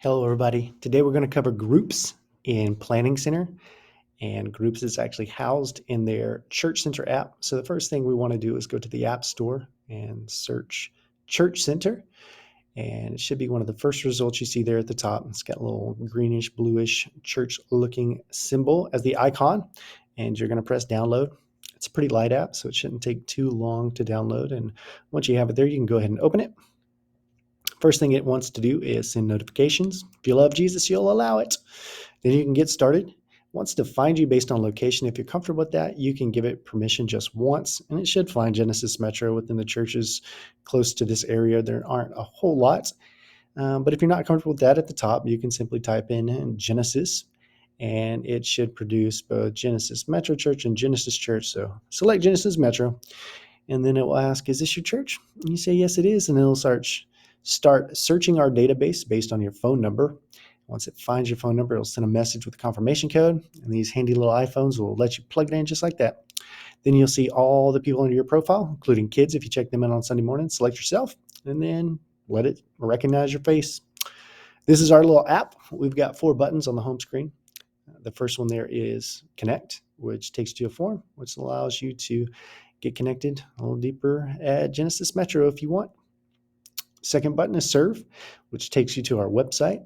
Hello, everybody. Today we're going to cover groups in Planning Center, and groups is actually housed in their Church Center app. So the first thing we want to do is go to the App Store and search Church Center, and it should be one of the first results you see there at the top. It's got a little greenish, bluish, church-looking symbol as the icon, and you're going to press download. It's a pretty light app, so it shouldn't take too long to download, and once you have it there, you can go ahead and open it. First thing it wants to do is send notifications. If you love Jesus, you'll allow it. Then you can get started. It wants to find you based on location. If you're comfortable with that, you can give it permission just once, and it should find Genesis Metro within the churches close to this area. There aren't a whole lot, but if you're not comfortable with that at the top, you can simply type in Genesis, and it should produce both Genesis Metro Church and Genesis Church. So select Genesis Metro, and then it will ask, is this your church? And you say, yes, it is, and it'll start searching our database based on your phone number. Once it finds your phone number, it'll send a message with a confirmation code, and these handy little iPhones will let you plug it in just like that. Then you'll see all the people under your profile, including kids. If you check them in on Sunday morning, select yourself, and then let it recognize your face. This is our little app. We've got 4 buttons on the home screen. The first one there is Connect, which takes you to a form, which allows you to get connected a little deeper at Genesis Metro if you want. Second button is Serve, which takes you to our website,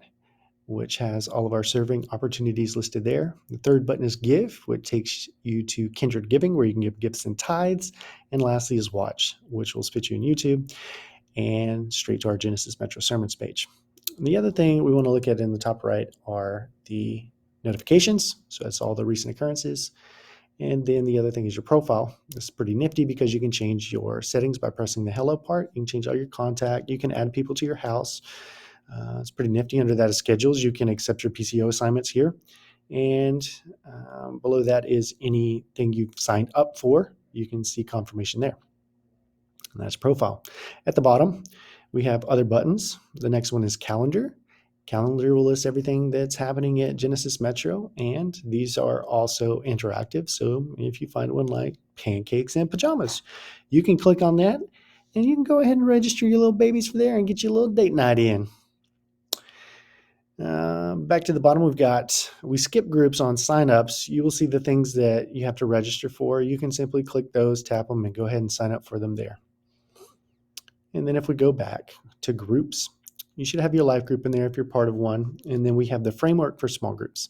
which has all of our serving opportunities listed there. The third button is Give, which takes you to Kindred Giving, where you can give gifts and tithes. And lastly is Watch, which will fit you in YouTube and straight to our Genesis Metro Sermons page. And the other thing we want to look at in the top right are the notifications. So that's all the recent occurrences. And then the other thing is your profile. This is pretty nifty because you can change your settings by pressing the hello part. You can change all your contact. You can add people to your house. It's pretty nifty. Under that is schedules. You can accept your PCO assignments here. And below that is anything you've signed up for. You can see confirmation there. And that's profile. At the bottom, we have other buttons. The next one is calendar. Calendar will list everything that's happening at Genesis Metro, and these are also interactive. So if you find one like pancakes and pajamas, you can click on that, and you can go ahead and register your little babies for there and get your little date night in. Back to the bottom, we skip groups on signups. You will see the things that you have to register for. You can simply click those, tap them, and go ahead and sign up for them there. And then if we go back to groups, you should have your life group in there if you're part of one. And then we have the framework for small groups.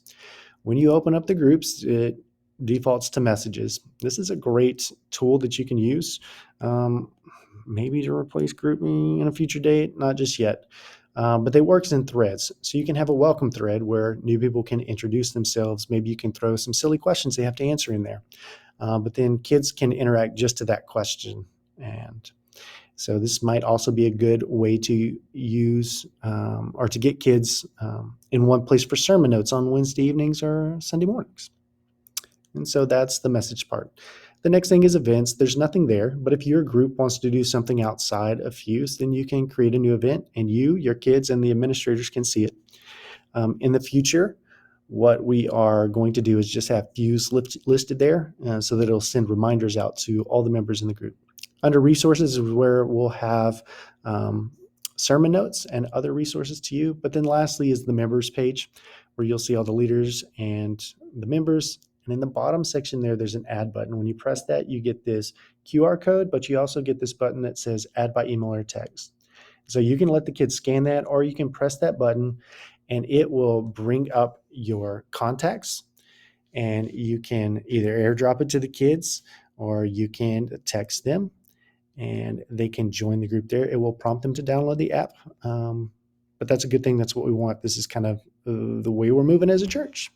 When you open up the groups, it defaults to messages. This is a great tool that you can use, maybe to replace GroupMe in a future date, not just yet. But they works in threads. So you can have a welcome thread where new people can introduce themselves. Maybe you can throw some silly questions they have to answer in there. But then kids can interact just to that question. And so this might also be a good way to use or to get kids in one place for sermon notes on Wednesday evenings or Sunday mornings. And so that's the message part. The next thing is events. There's nothing there, but if your group wants to do something outside of Fuse, then you can create a new event, and you, your kids, and the administrators can see it. In the future, what we are going to do is just have Fuse listed there so that it'll send reminders out to all the members in the group. Under resources is where we'll have sermon notes and other resources to you. But then lastly is the members page, where you'll see all the leaders and the members. And in the bottom section there, there's an add button. When you press that, you get this QR code, but you also get this button that says add by email or text. So you can let the kids scan that, or you can press that button and it will bring up your contacts, and you can either airdrop it to the kids or you can text them and they can join the group there. It will prompt them to download the app. But that's a good thing. That's what we want. This is kind of the way we're moving as a church.